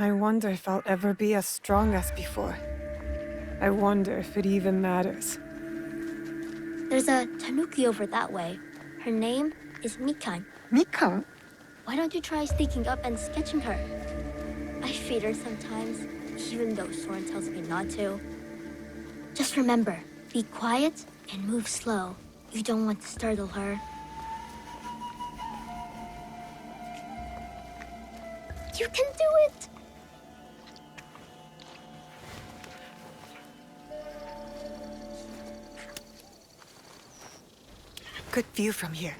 I wonder if I'll ever be as strong as before. I wonder if it even matters. There's a tanuki over that way. Her name is Mikan. Mika? Why don't you try sneaking up and sketching her? I feed her sometimes, even though Soren tells me not to. Just remember, be quiet and move slow. You don't want to startle her. You can do it! Good view from here.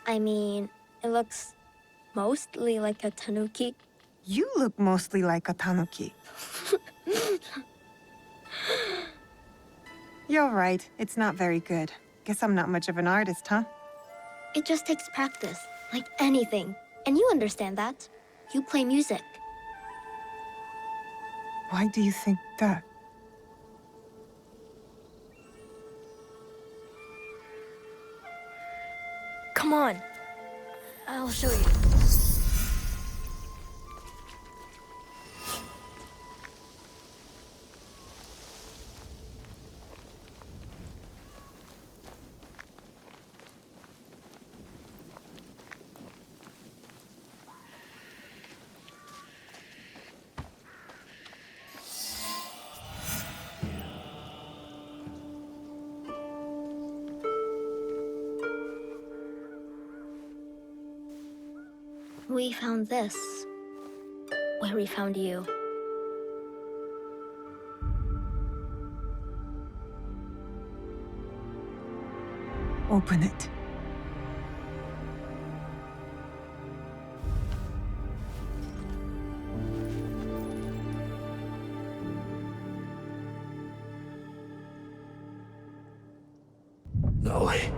I mean, it looks mostly like a tanuki. You look mostly like a tanuki. You're right, it's not very good. Guess I'm not much of an artist, huh? It just takes practice, like anything. And you understand that. You play music. Why do you think that? Come on. I'll show you. We found this, where we found you. Open it. Naoe.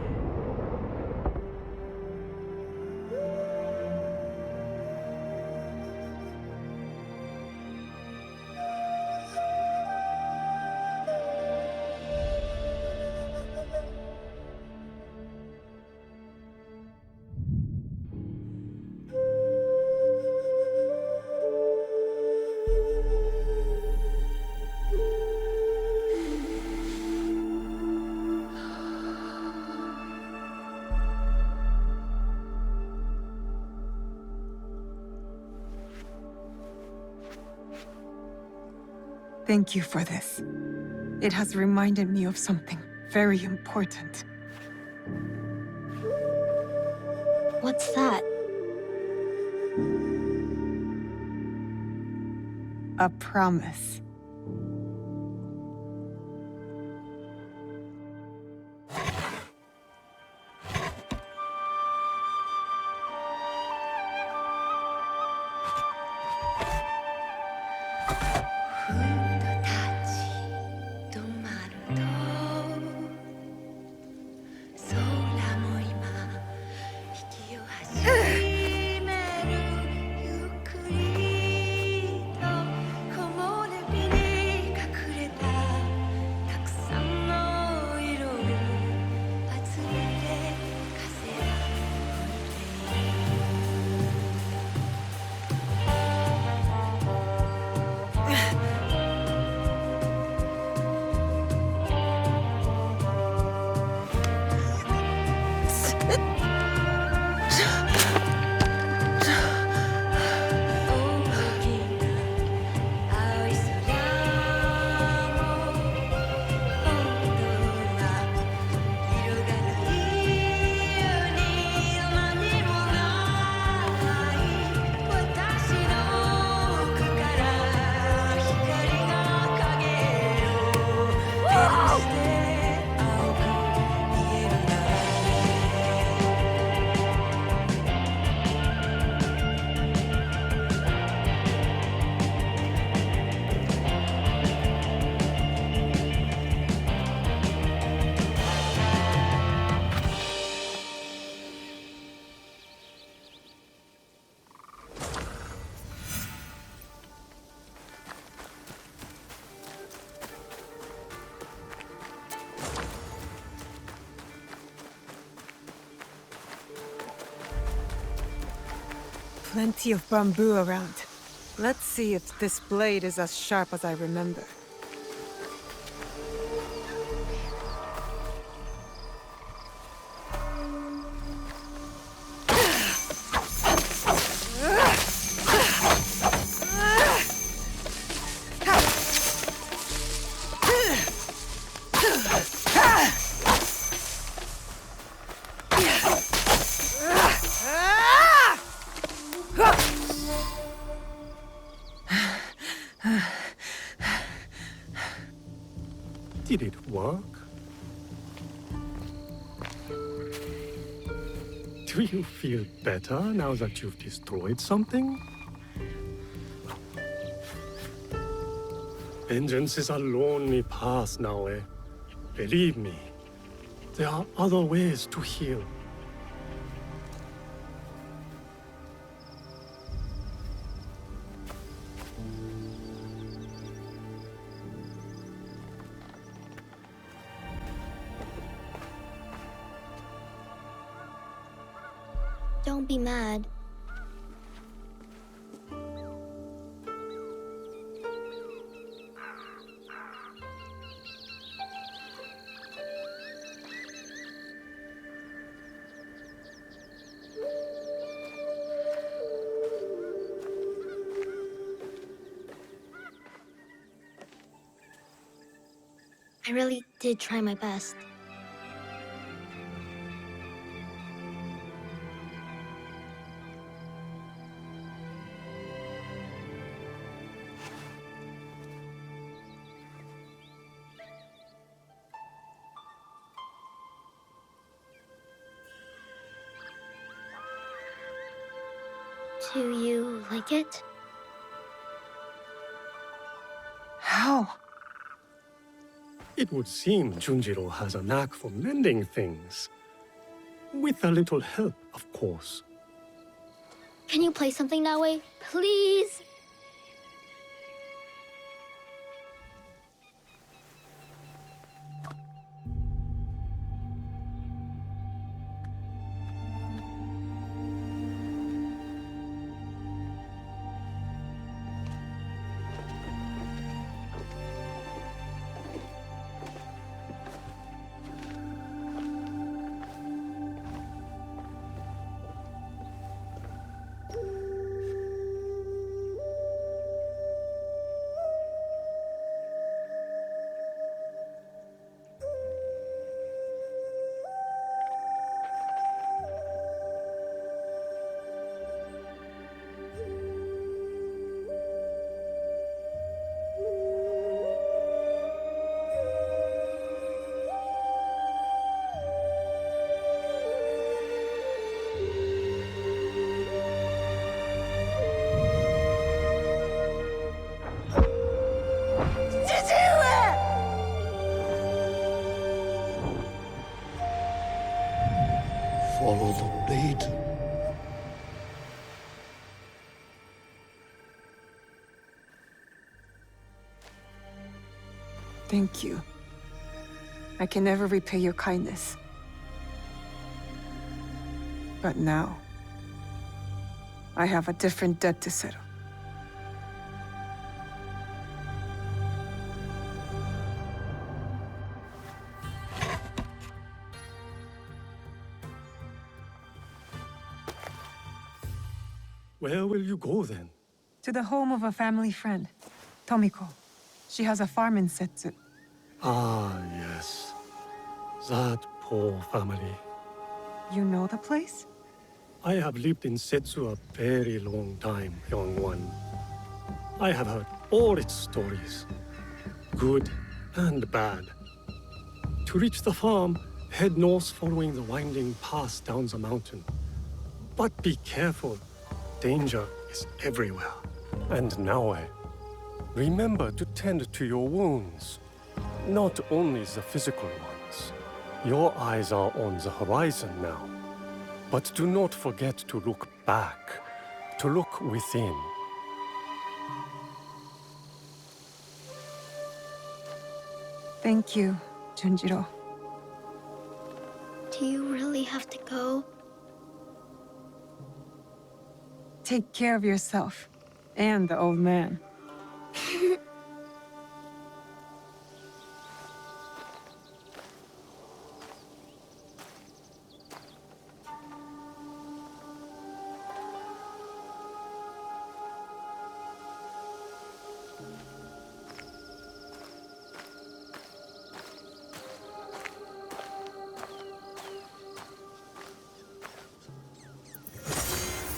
Thank you for this. It has reminded me of something very important. What's that? A promise. Plenty of bamboo around. Let's see if this blade is as sharp as I remember. Did it work? Do you feel better now that you've destroyed something? Vengeance is a lonely path, Naoe. Believe me, there are other ways to heal. Don't be mad. I really did try my best. Do you like it? How? It would seem Junjiro has a knack for mending things. With a little help, of course. Can you play something, Naoe? Please? Follow the blade. Thank you. I can never repay your kindness. But now, I have a different debt to settle. Where will you go then? To the home of a family friend, Tomiko. She has a farm in Setsu. Ah, yes. That poor family. You know the place? I have lived in Setsu a very long time, young one. I have heard all its stories, good and bad. To reach the farm, head north following the winding path down the mountain. But be careful. Danger is everywhere. And Naoe, remember to tend to your wounds. Not only the physical ones. Your eyes are on the horizon now. But do not forget to look back, to look within. Thank you, Junjiro. Do you really have to go? Take care of yourself. And the old man.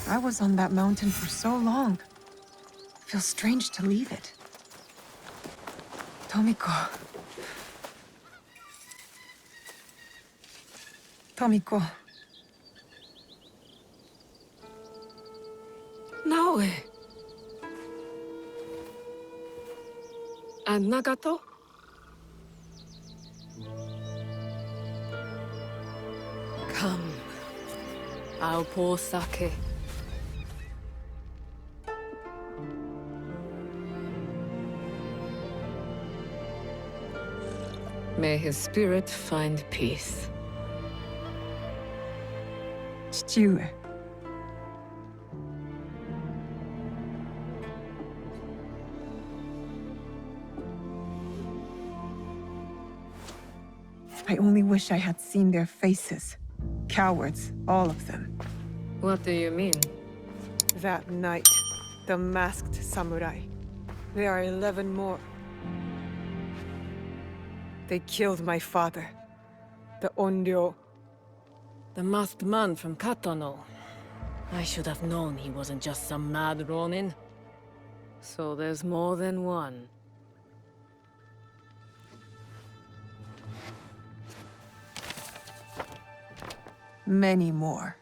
I was on that mountain for so long. Feels strange to leave it. Tomiko. Tomiko. Naoe. And Nagato? Come. I'll pour sake. May his spirit find peace. 父上。I only wish I had seen their faces. Cowards, all of them. What do you mean? That night, the masked samurai. There are 11 more. They killed my father, the Onryo. The masked man from Katono. I should have known he wasn't just some mad ronin. So there's more than one. Many more.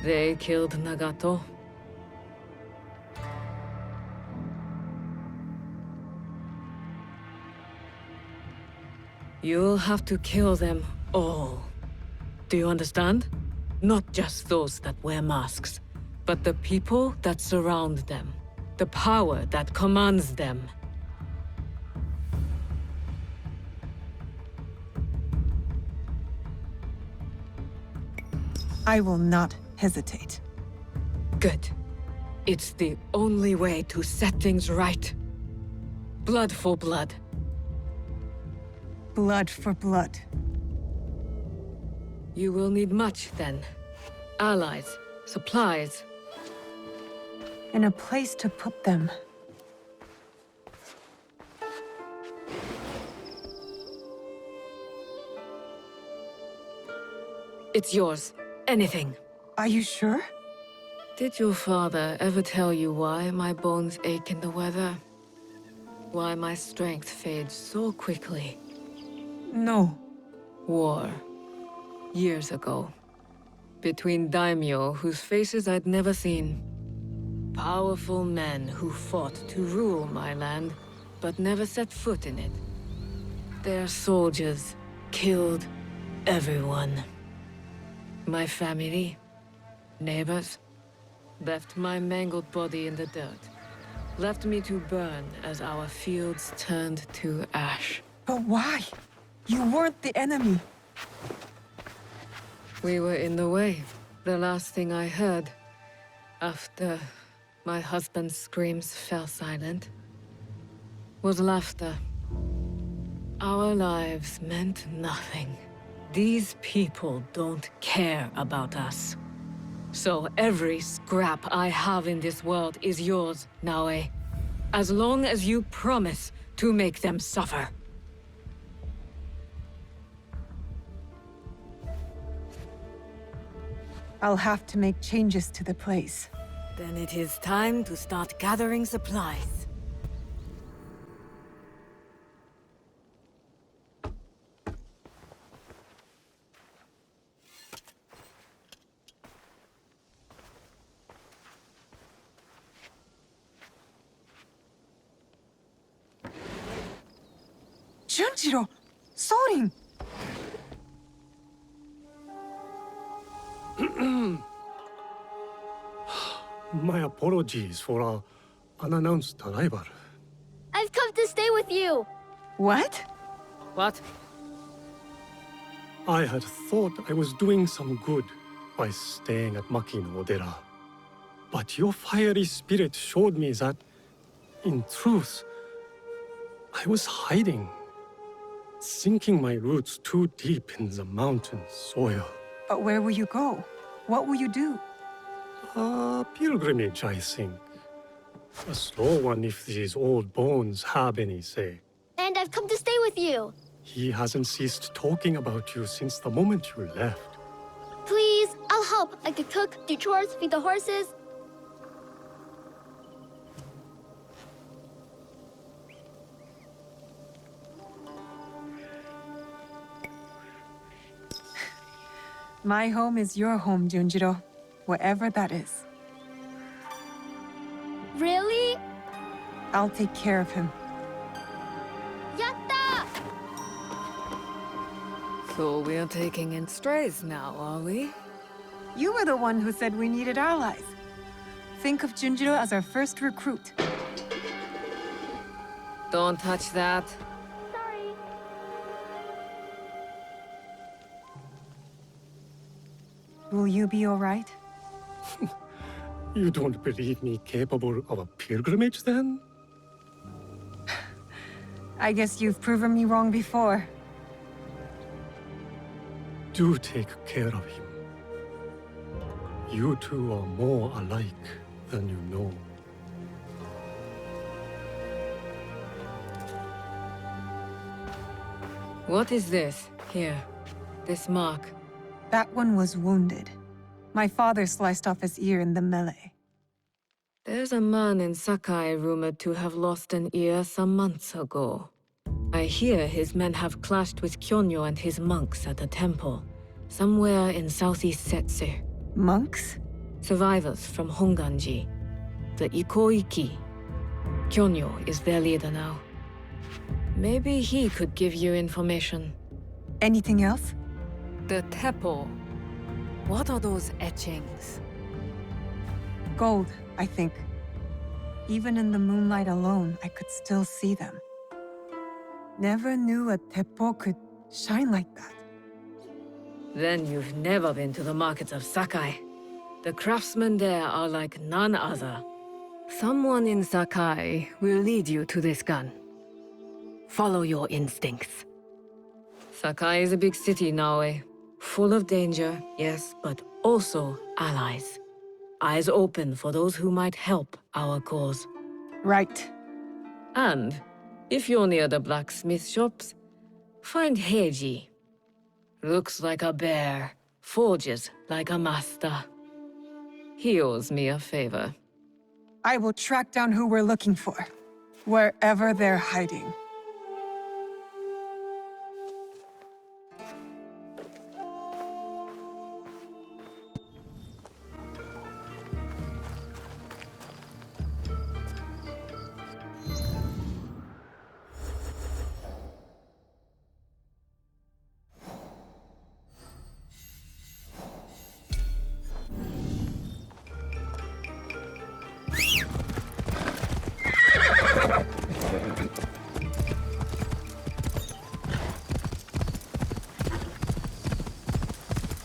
They killed Nagato. You'll have to kill them all. Do you understand? Not just those that wear masks, but the people that surround them. The power that commands them. I will not hesitate. Good. It's the only way to set things right. Blood for blood. Blood for blood. You will need much, then. Allies, supplies. And a place to put them. It's yours. Anything. Are you sure? Did your father ever tell you why my bones ache in the weather? Why my strength fades so quickly? No. War. Years ago. Between daimyo whose faces I'd never seen. Powerful men who fought to rule my land, but never set foot in it. Their soldiers killed everyone. My family, neighbors, left my mangled body in the dirt. Left me to burn as our fields turned to ash. But why? You weren't the enemy. We were in the way. The last thing I heard, after my husband's screams fell silent, was laughter. Our lives meant nothing. These people don't care about us. So every scrap I have in this world is yours, Naoe. As long as you promise to make them suffer. I'll have to make changes to the place. Then it is time to start gathering supplies. Junjiro! Sorin! My apologies for our unannounced arrival. I've come to stay with you! What? What? I had thought I was doing some good by staying at Makino-dera. But your fiery spirit showed me that, in truth, I was hiding, sinking my roots too deep in the mountain soil. But where will you go? What will you do? A pilgrimage, I think. A slow one if these old bones have any say. And I've come to stay with you. He hasn't ceased talking about you since the moment you left. Please, I'll help. I could cook, do chores, feed the horses. My home is your home, Junjiro. Whatever that is. Really? I'll take care of him. Yatta! So we're taking in strays now, are we? You were the one who said we needed allies. Think of Junjiro as our first recruit. Don't touch that. Sorry. Will you be all right? You don't believe me capable of a pilgrimage, then? I guess you've proven me wrong before. Do take care of him. You two are more alike than you know. What is this? Here. This mark. That one was wounded. My father sliced off his ear in the melee. There's a man in Sakai rumored to have lost an ear some months ago. I hear his men have clashed with Kyonyo and his monks at a temple, somewhere in southeast Setsu. Monks? Survivors from Honganji, the Ikoiki. Kyonyo is their leader now. Maybe he could give you information. Anything else? The Teppo. What are those etchings? Gold, I think. Even in the moonlight alone, I could still see them. Never knew a teppo could shine like that. Then you've never been to the markets of Sakai. The craftsmen there are like none other. Someone in Sakai will lead you to this gun. Follow your instincts. Sakai is a big city, Naoe. Full of danger, yes, but also allies. Eyes open for those who might help our cause. Right. And, if you're near the blacksmith shops, find Heiji. Looks like a bear, forges like a master. He owes me a favor. I will track down who we're looking for, wherever they're hiding.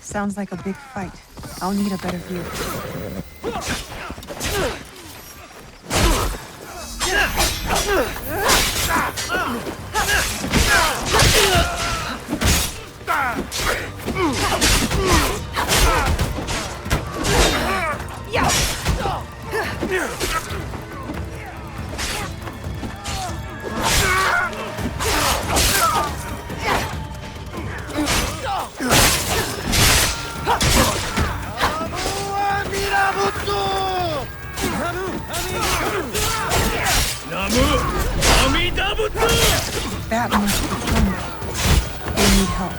Sounds like a big fight. I'll need a better view. That must be Kyonyo. They need help.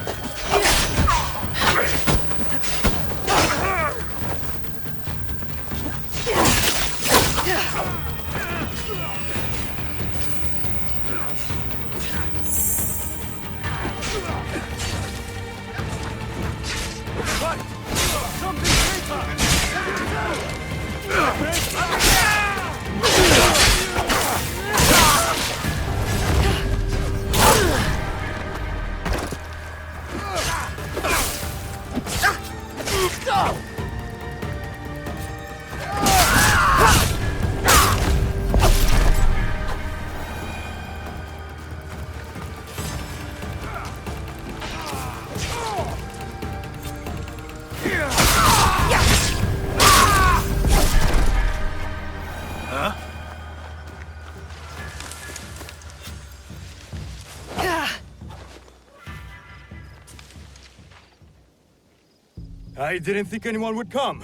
I didn't think anyone would come.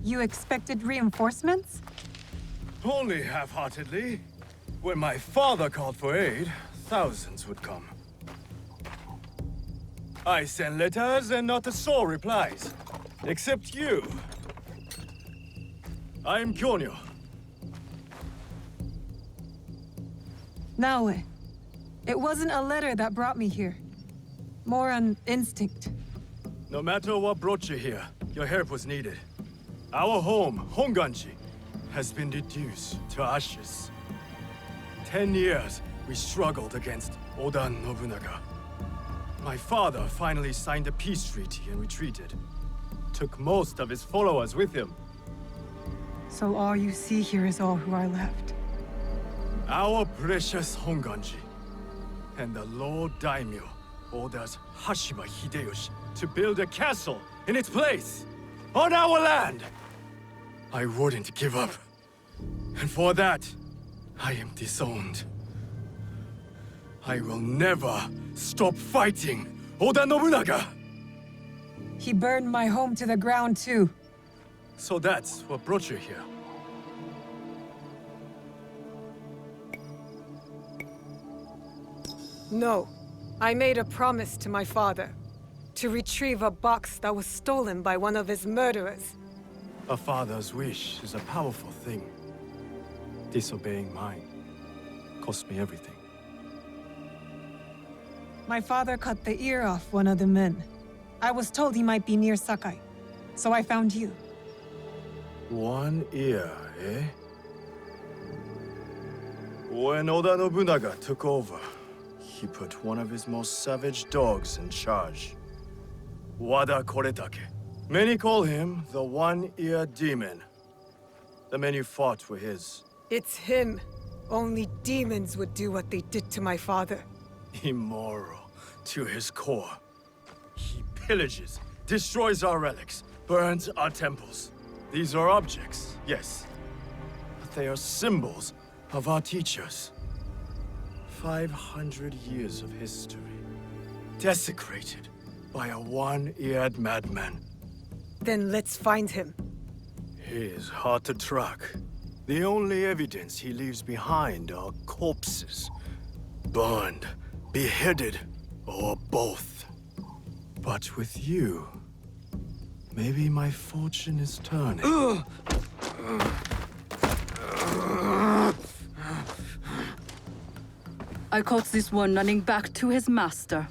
You expected reinforcements? Only half-heartedly. When my father called for aid, thousands would come. I sent letters and not a soul replies. Except you. I'm Kyonyo. Naoe, it wasn't a letter that brought me here. More an instinct. No matter what brought you here, your help was needed. Our home, Honganji, has been reduced to ashes. 10 years, we struggled against Oda Nobunaga. My father finally signed a peace treaty and retreated. Took most of his followers with him. So all you see here is all who are left. Our precious Honganji. And the Lord Daimyo orders Hashiba Hideyoshi to build a castle in its place. On our land! I wouldn't give up. And for that, I am disowned. I will never stop fighting Oda Nobunaga! He burned my home to the ground too. So that's what brought you here. No. I made a promise to my father. To retrieve a box that was stolen by one of his murderers. A father's wish is a powerful thing. Disobeying mine cost me everything. My father cut the ear off one of the men. I was told he might be near Sakai, so I found you. One ear, eh? When Oda Nobunaga took over, he put one of his most savage dogs in charge. Wada koretake. Many call him the one-ear demon. The men you fought were his. It's him. Only demons would do what they did to my father. Immoral to his core. He pillages, destroys our relics, burns our temples. These are objects, yes. But they are symbols of our teachers. 500 years of history. Desecrated by a one-eared madman. Then let's find him. He is hard to track. The only evidence he leaves behind are corpses. Burned, beheaded, or both. But with you, maybe my fortune is turning. I caught this one running back to his master.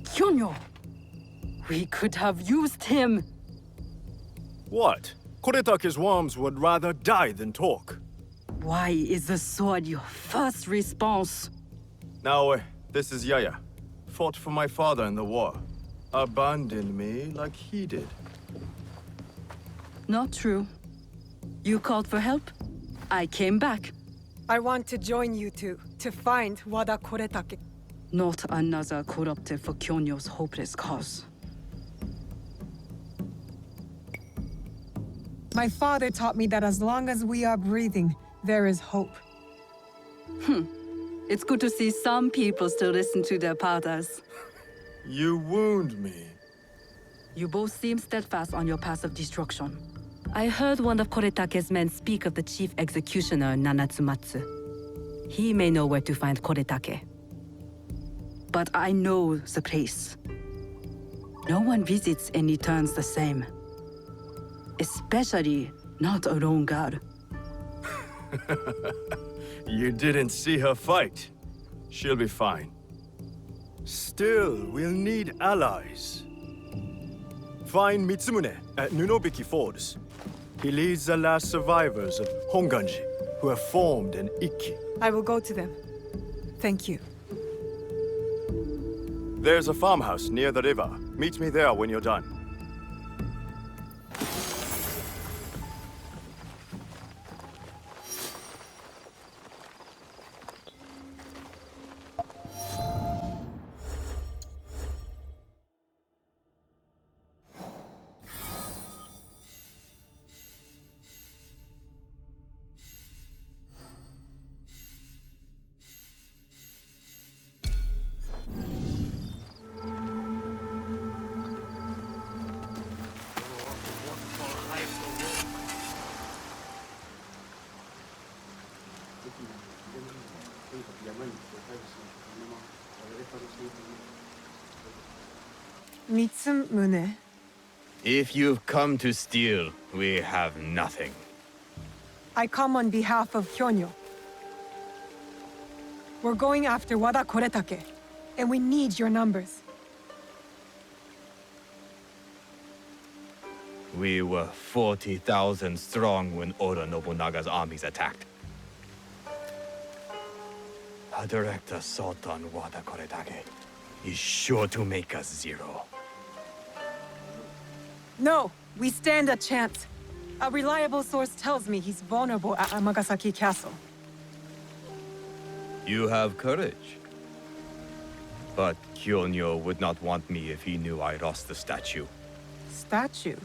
Kyonyo! We could have used him! What? Koretake's worms would rather die than talk. Why is the sword your first response? Now, this is Yaya. Fought for my father in the war. Abandoned me like he did. Not true. You called for help? I came back. I want to join you two, to find Wada Koretake. Not another corrupted for Kyonyo's hopeless cause. My father taught me that as long as we are breathing, there is hope. It's good to see some people still listen to their fathers. You wound me. You both seem steadfast on your path of destruction. I heard one of Koretake's men speak of the chief executioner, Nanatsumatsu. He may know where to find Koretake. But I know the place. No one visits and returns the same. Especially not a lone guard. You didn't see her fight. She'll be fine. Still, we'll need allies. Find Mitsumune at Nunobiki Falls. He leads the last survivors of Honganji, who have formed an Ikki. I will go to them. Thank you. There's a farmhouse near the river. Meet me there when you're done. Mitsumune. If you've come to steal, we have nothing. I come on behalf of Kyonyo. We're going after Wada koretake, and we need your numbers. We were 40,000 strong when Oda Nobunaga's armies attacked. A direct assault on Wada koretake is sure to make us zero. No, we stand a chance. A reliable source tells me he's vulnerable at Amagasaki Castle. You have courage. But Kyonyo would not want me if he knew I lost the statue. Statue?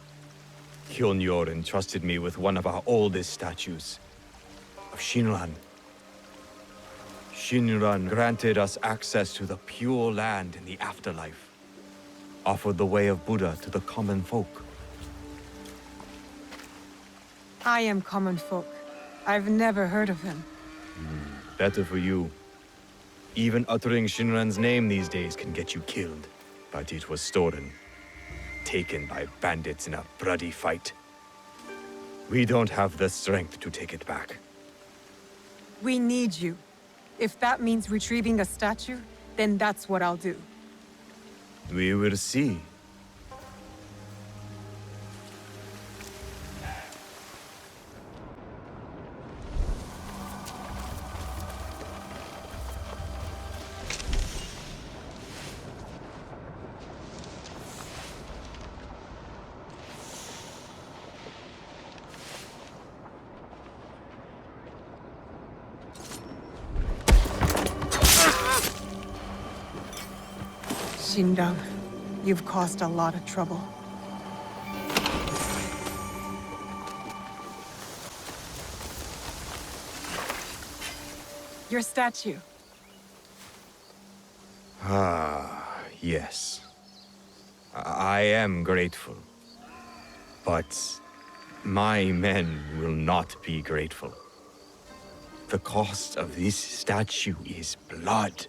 Kyonyo entrusted me with one of our oldest statues, of Shinran. Shinran granted us access to the pure land in the afterlife, offered the way of Buddha to the common folk. I am common folk. I've never heard of him. Better for you. Even uttering Shinran's name these days can get you killed. But it was stolen. Taken by bandits in a bloody fight. We don't have the strength to take it back. We need you. If that means retrieving a statue, then that's what I'll do. We will see. Shindang, you've caused a lot of trouble. Your statue. Ah, yes. I am grateful. But my men will not be grateful. The cost of this statue is blood.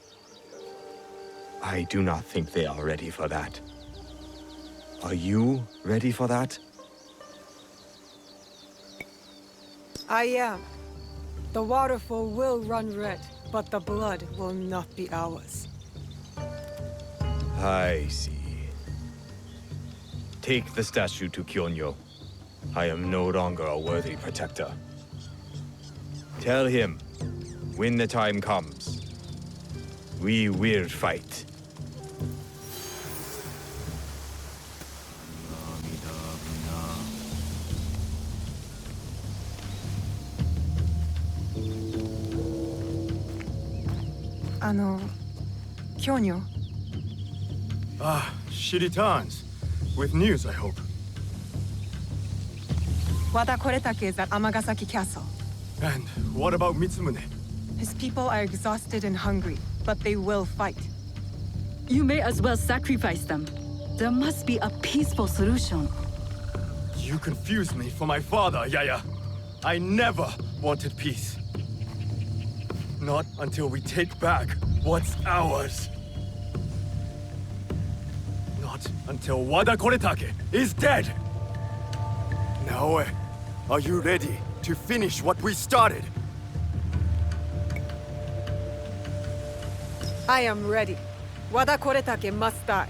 I do not think they are ready for that. Are you ready for that? I am. The waterfall will run red, but the blood will not be ours. I see. Take the statue to Kyonyo. I am no longer a worthy protector. Tell him, when the time comes, we will fight. Kyonyo. Ah, she returns. With news, I hope. Wada koretake is at Amagasaki Castle. And what about Mitsumune? His people are exhausted and hungry, but they will fight. You may as well sacrifice them. There must be a peaceful solution. You confused me for my father, Yaya. I never wanted peace. Not until we take back what's ours. Not until Wada koretake is dead. Naoe, are you ready to finish what we started? I am ready. Wada koretake must die.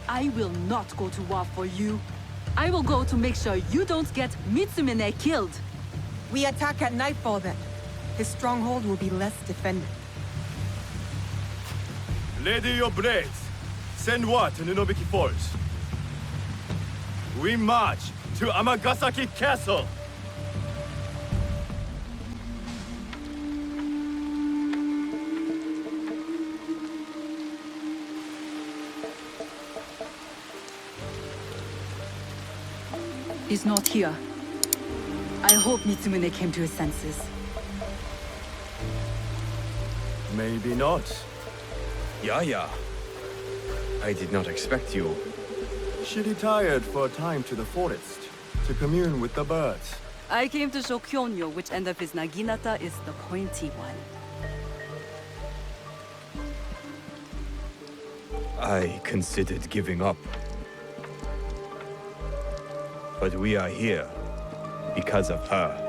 I will not go to war for you. I will go to make sure you don't get Mitsumune killed. We attack at nightfall then. His stronghold will be less defended. Ready your blades. Send word to Nunobiki Falls. We march to Amagasaki Castle. He's not here. I hope Mitsumune came to his senses. Maybe not. Yaya. I did not expect you. She retired for a time to the forest to commune with the birds. I came to show Kyonyo which end of his naginata is the pointy one. I considered giving up, But we are here because of her.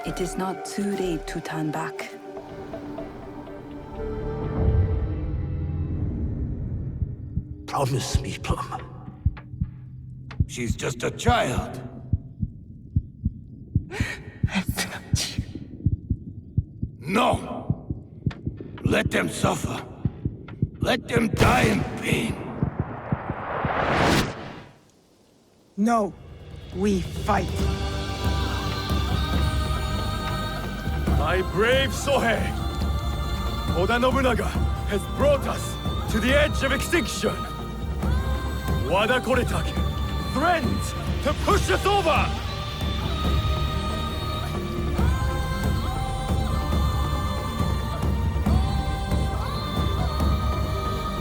It is not too late to turn back. Promise me, Plum. She's just a child. No! Let them suffer. Let them die in pain. No, we fight. My brave Sohei! Oda Nobunaga has brought us to the edge of extinction! Wada koretake threatens to push us over!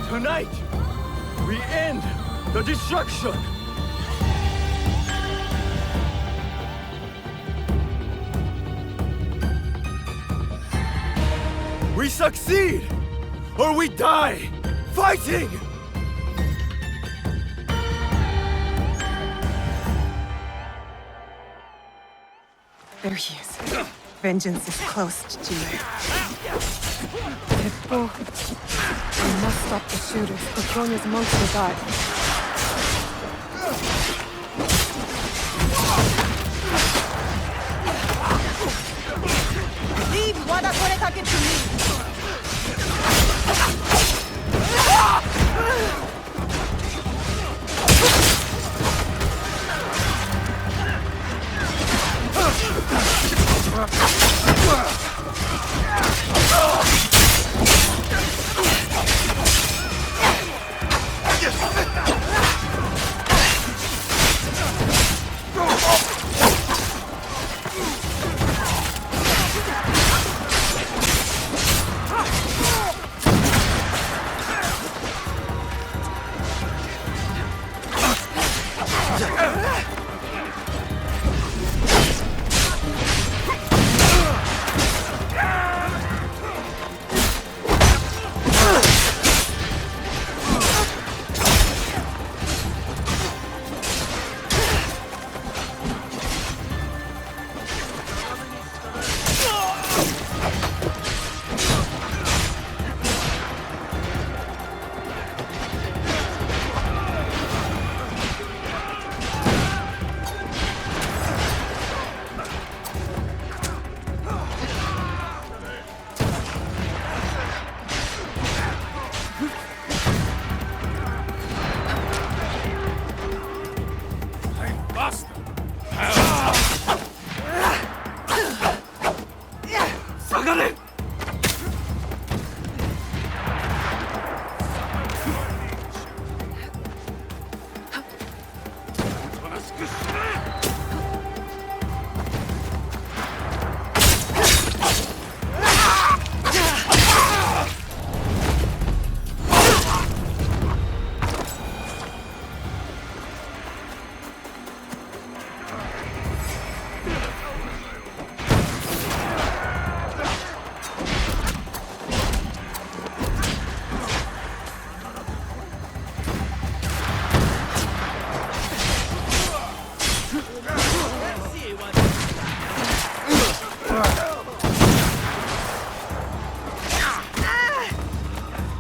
Tonight, we end the destruction! We succeed! Or we die! Fighting! There he is. Vengeance is close, Jinai. Teppo. We must stop the shooters. The Kyonyo's monks will die. Leave Wada koretake to me!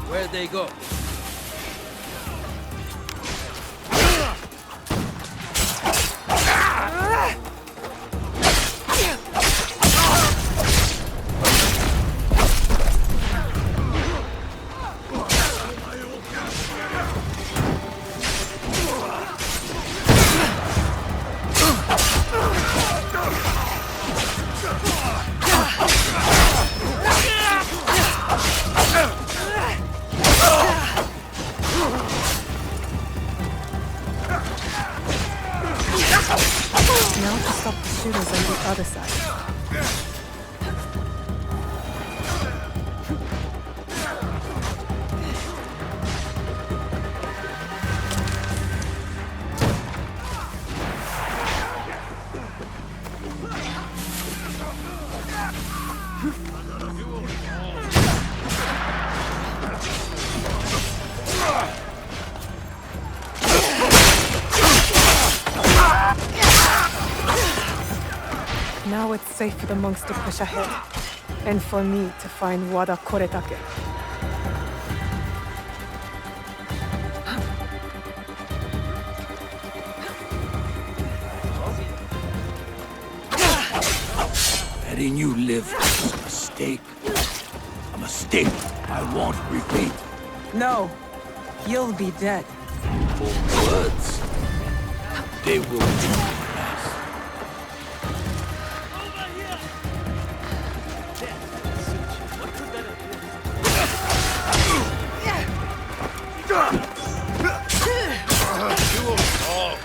Where'd they go? Now to stop the shooters on the other side. Now it's safe for the monks to push ahead, and for me to find Wada koretake. Letting you live was a mistake. A mistake I won't repeat. No, you'll be dead. Words. They will do last. You will fall.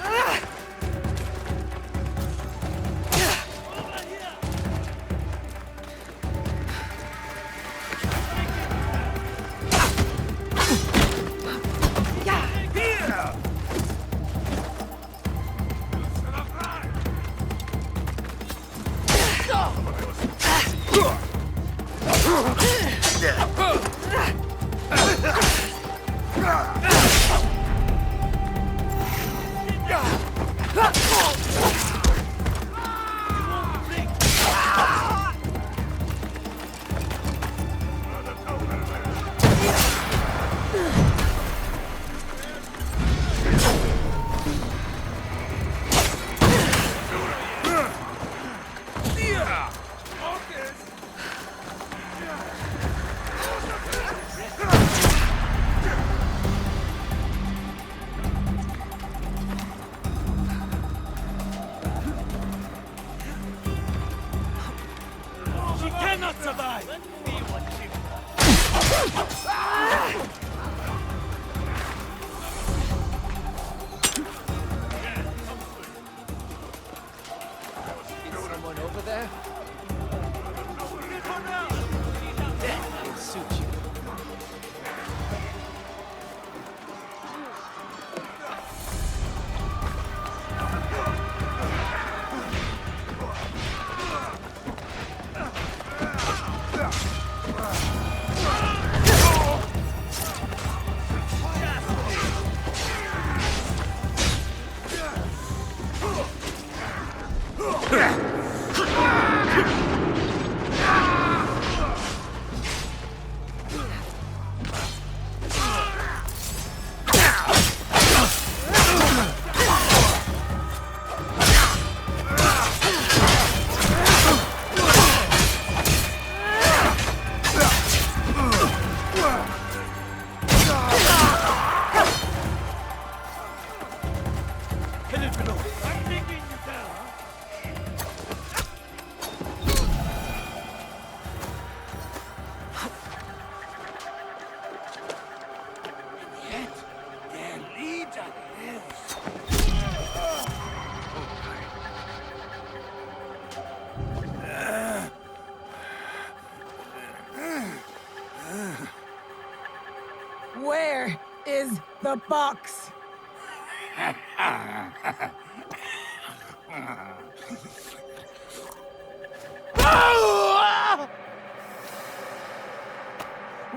Where is the box?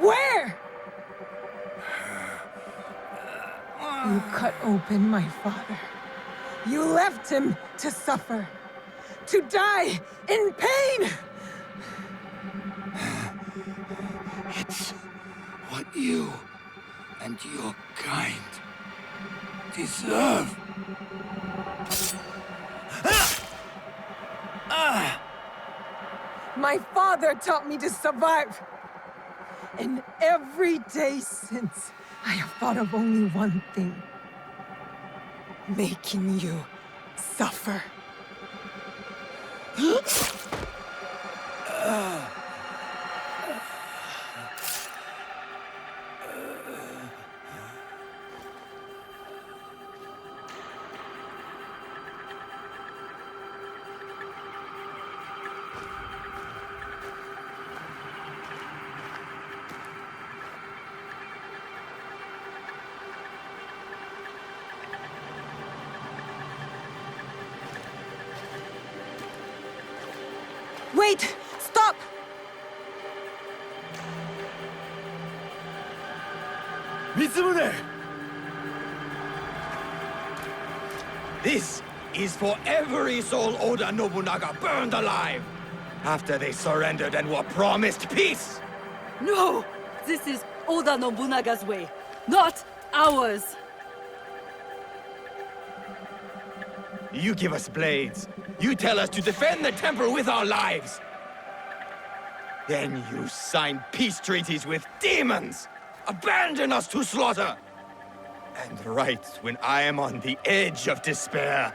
Where? You cut open my father. You left him to suffer, to die in pain! It's what you and your kind deserve. My father taught me to survive. And every day since, I have thought of only one thing. Making you suffer. Wait! Stop! Mitsumune! This is for every soul Oda Nobunaga burned alive after they surrendered and were promised peace! No! This is Oda Nobunaga's way, not ours! You give us blades. You tell us to defend the temple with our lives. Then you sign peace treaties with demons! Abandon us to slaughter! And right when I am on the edge of despair,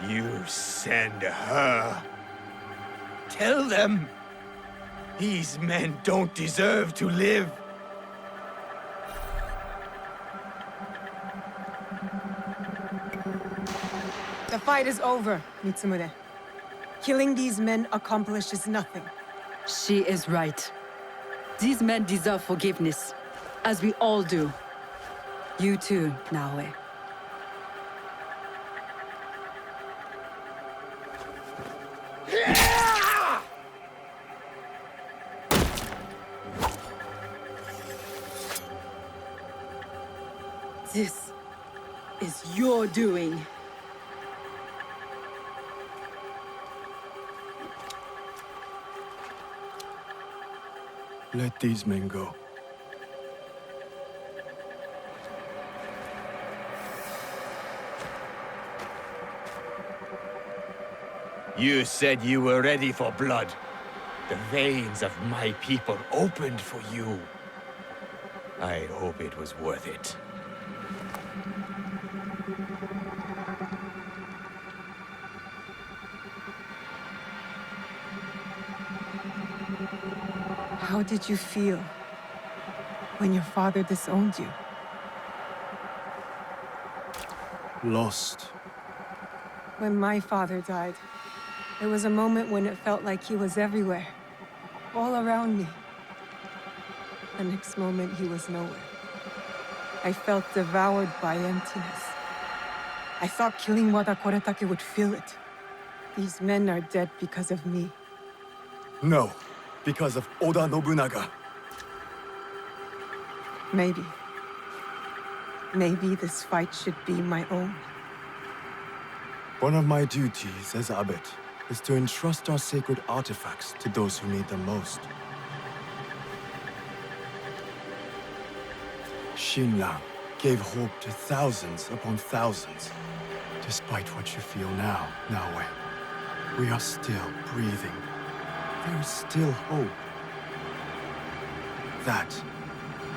you send her. Tell them, these men don't deserve to live. The fight is over, Mitsumune. Killing these men accomplishes nothing. She is right. These men deserve forgiveness, as we all do. You too, Naoe. This is your doing. Let these men go. You said you were ready for blood. The veins of my people opened for you. I hope it was worth it. How did you feel when your father disowned you? Lost. When my father died, there was a moment when it felt like he was everywhere, all around me. The next moment, he was nowhere. I felt devoured by emptiness. I thought killing Wada Koretake would fill it. These men are dead because of me. No, because of Oda Nobunaga. Maybe. Maybe this fight should be my own. One of my duties as abbot is to entrust our sacred artifacts to those who need them most. Shinran gave hope to thousands upon thousands. Despite what you feel now, Naoe, we are still breathing. There is still hope. That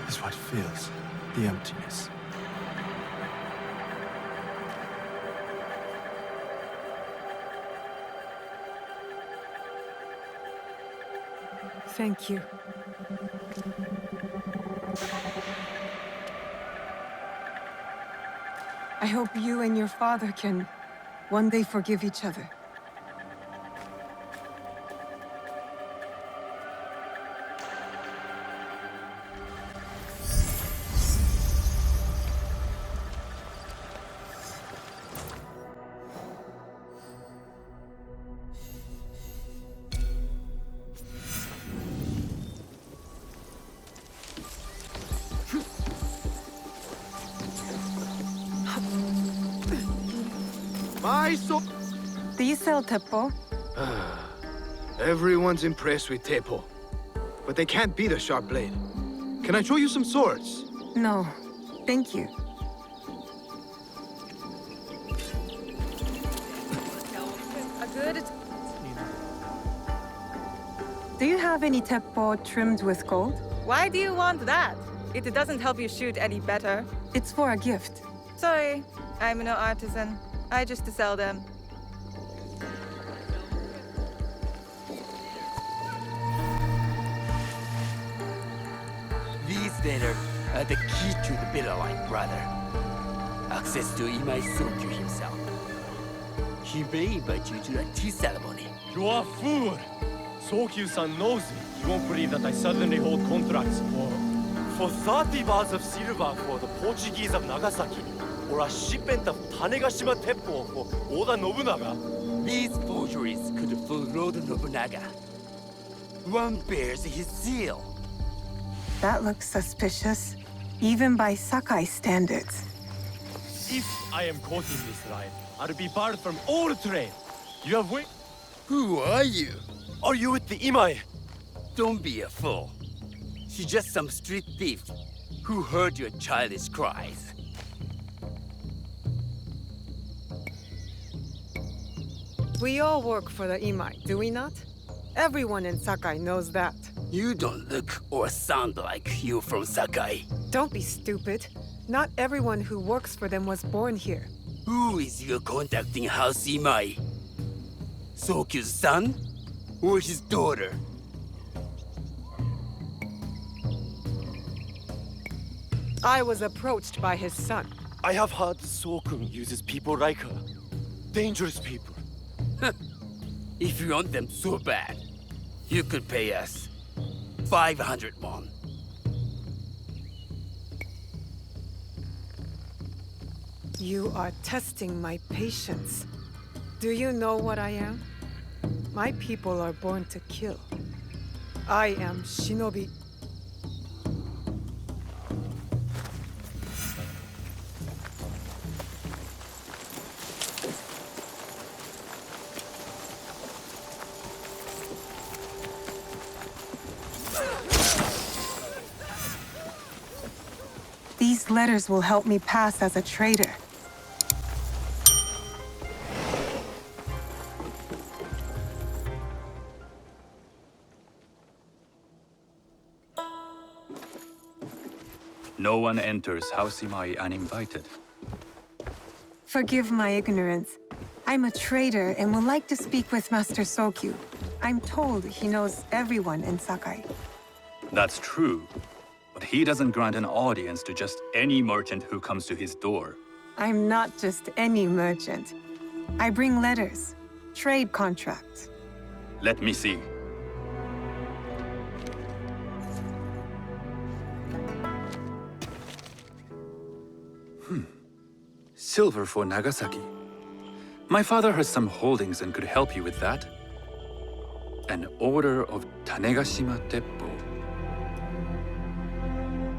is what fills the emptiness. Thank you. I hope you and your father can one day forgive each other. Do you sell teppo? Everyone's impressed with teppo, but they can't beat a sharp blade. Can I show you some swords? No, thank you. Do you have any teppo trimmed with gold? Why do you want that? It doesn't help you shoot any better. It's for a gift. Sorry, I'm no artisan. I just sell them. These letters are the key to the bitter line, brother. Access to Imai Sokyu himself. He may invite you to a tea ceremony. You are a fool! Sokyu-san knows me. He won't believe that I suddenly hold contracts for 30 bars of silver for the Portuguese of Nagasaki, or a shipment of Tanegashima teppo for Oda Nobunaga. These forgeries could fool Lord Nobunaga. One bears his seal. That looks suspicious, even by Sakai standards. If I am caught in this lie, I'll be barred from all trade. You have wait. Who are you? Are you with the Imai? Don't be a fool. She's just some street thief who heard your childish cries. We all work for the Imai, do we not? Everyone in Sakai knows that. You don't look or sound like you from Sakai. Don't be stupid. Not everyone who works for them was born here. Who is your contacting House Imai? Sokyu's son? Or his daughter? I was approached by his son. I have heard Sokun uses people like her. Dangerous people. If you want them so bad, you could pay us 500 won. You are testing my patience. Do you know what I am? My people are born to kill. I am shinobi. These letters will help me pass as a traitor. No one enters House Imai uninvited. Forgive my ignorance. I'm a traitor and would like to speak with Master Sokyu. I'm told he knows everyone in Sakai. That's true, but he doesn't grant an audience to just any merchant who comes to his door. I'm not just any merchant. I bring letters, trade contracts. Let me see. Silver for Nagasaki. My father has some holdings and could help you with that. An order of Tanegashima Teppo.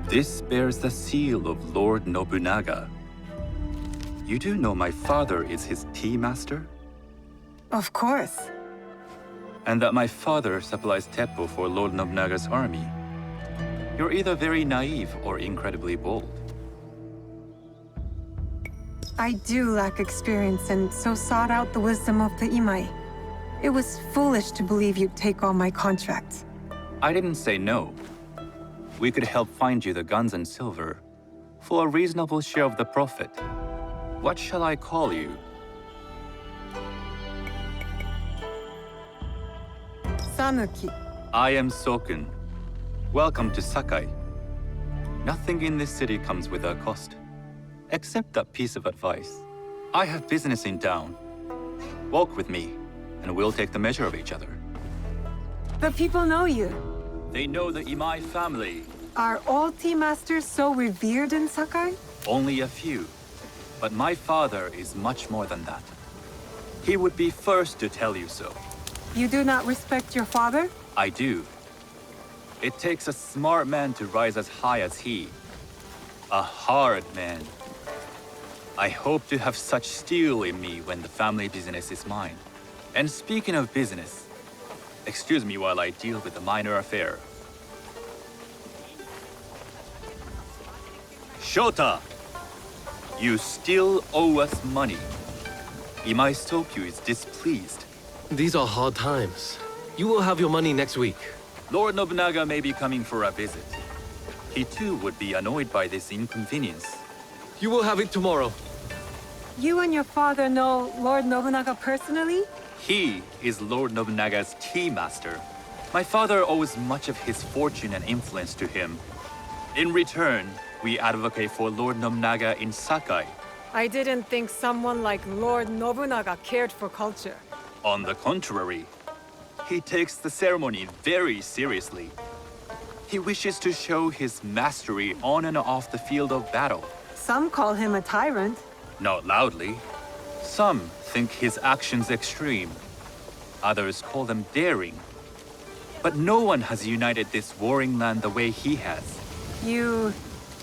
This bears the seal of Lord Nobunaga. You do know my father is his tea master? Of course. And that my father supplies Teppo for Lord Nobunaga's army. You're either very naive or incredibly bold. I do lack experience and so sought out the wisdom of the Imai. It was foolish to believe you'd take all my contracts. I didn't say no. We could help find you the guns and silver for a reasonable share of the profit. What shall I call you? Sanuki. I am Sokun. Welcome to Sakai. Nothing in this city comes without cost. Except that piece of advice. I have business in town. Walk with me, and we'll take the measure of each other. The people know you. They know the Imai family. Are all tea masters so revered in Sakai? Only a few. But my father is much more than that. He would be first to tell you so. You do not respect your father? I do. It takes a smart man to rise as high as he. A hard man. I hope to have such steel in me when the family business is mine. And speaking of business, excuse me while I deal with a minor affair. Shota! You still owe us money. Imai Sokyu is displeased. These are hard times. You will have your money next week. Lord Nobunaga may be coming for a visit. He too would be annoyed by this inconvenience. You will have it tomorrow. You and your father know Lord Nobunaga personally? He is Lord Nobunaga's tea master. My father owes much of his fortune and influence to him. In return, we advocate for Lord Nobunaga in Sakai. I didn't think someone like Lord Nobunaga cared for culture. On the contrary, he takes the ceremony very seriously. He wishes to show his mastery on and off the field of battle. Some call him a tyrant. Not loudly. Some think his actions extreme. Others call them daring. But no one has united this warring land the way he has. You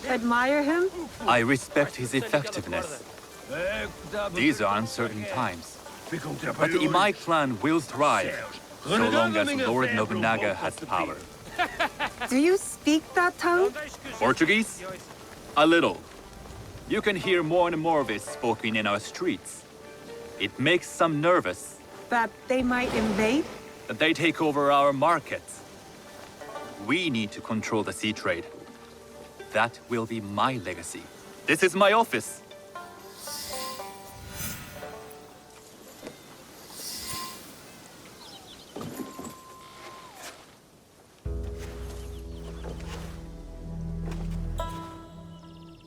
admire him? I respect his effectiveness. These are uncertain times. But the Imai clan will thrive, so long as Lord Nobunaga has power. Do you speak that tongue? Portuguese? A little. You can hear more and more of it spoken in our streets. It makes some nervous. That they might invade? That they take over our markets. We need to control the sea trade. That will be my legacy. This is my office.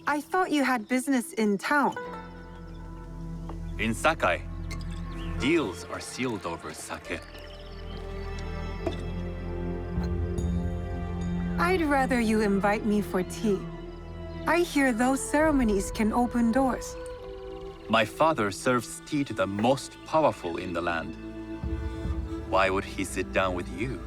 I thought you had business in town. In Sakai, deals are sealed over sake. I'd rather you invite me for tea. I hear those ceremonies can open doors. My father serves tea to the most powerful in the land. Why would he sit down with you?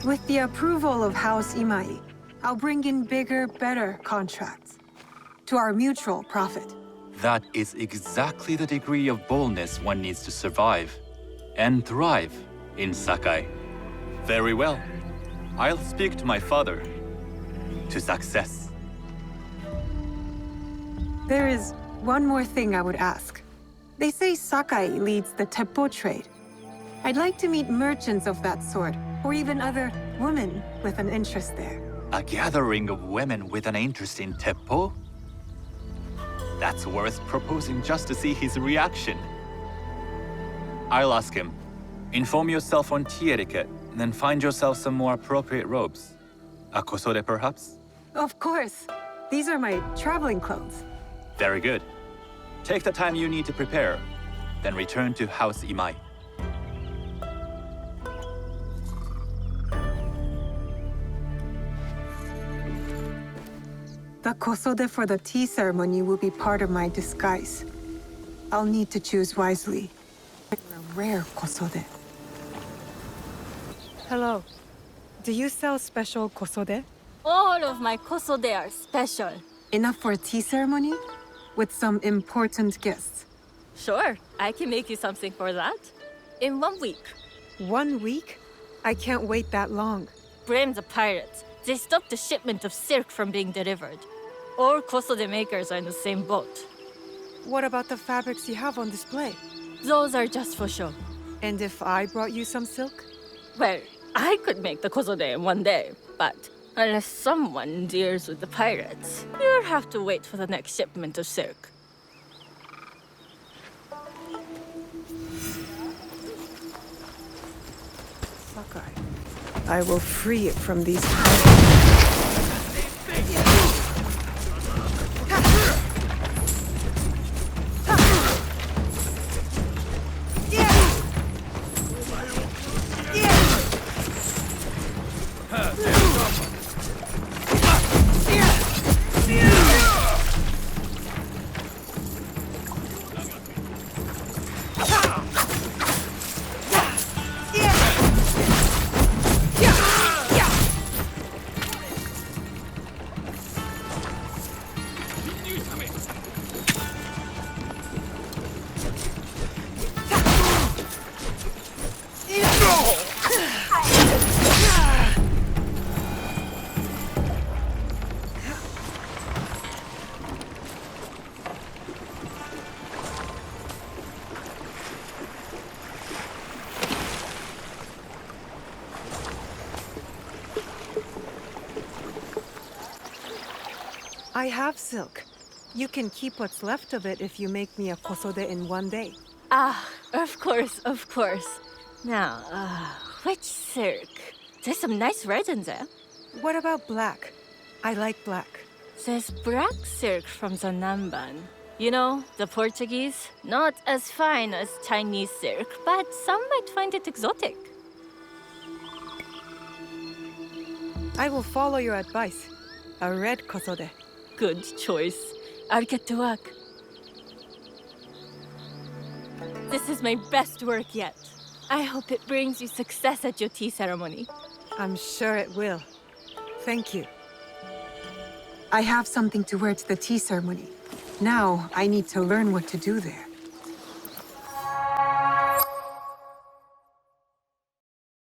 With the approval of House Imai, I'll bring in bigger, better contracts. To our mutual profit. That is exactly the degree of boldness one needs to survive and thrive in Sakai. Very well. I'll speak to my father. To success. There is one more thing I would ask. They say Sakai leads the teppo trade. I'd like to meet merchants of that sort, or even other women with an interest there. A gathering of women with an interest in teppo? That's worth proposing just to see his reaction. I'll ask him. Inform yourself on tea etiquette, and then find yourself some more appropriate robes. A kosode, perhaps? Of course. These are my traveling clothes. Very good. Take the time you need to prepare, then return to House Imai. The kosode for the tea ceremony will be part of my disguise. I'll need to choose wisely. A rare kosode. Hello. Do you sell special kosode? All of my kosode are special. Enough for a tea ceremony? With some important guests. Sure, I can make you something for that. In 1 week. 1 week? I can't wait that long. Blame the pirates. They stopped the shipment of silk from being delivered. All kosode makers are in the same boat. What about the fabrics you have on display? Those are just for show. And if I brought you some silk? Well, I could make the kosode in 1 day, but unless someone deals with the pirates, you'll have to wait for the next shipment of silk. Sakai. I will free it from these pirates. I have silk. You can keep what's left of it if you make me a kosode in 1 day. Ah, of course, of course. Now, which silk? There's some nice red in there. What about black? I like black. There's black silk from the Namban. You know, the Portuguese. Not as fine as Chinese silk, but some might find it exotic. I will follow your advice. A red kosode. Good choice. I'll get to work. This is my best work yet. I hope it brings you success at your tea ceremony. I'm sure it will. Thank you. I have something to wear to the tea ceremony. Now, I need to learn what to do there.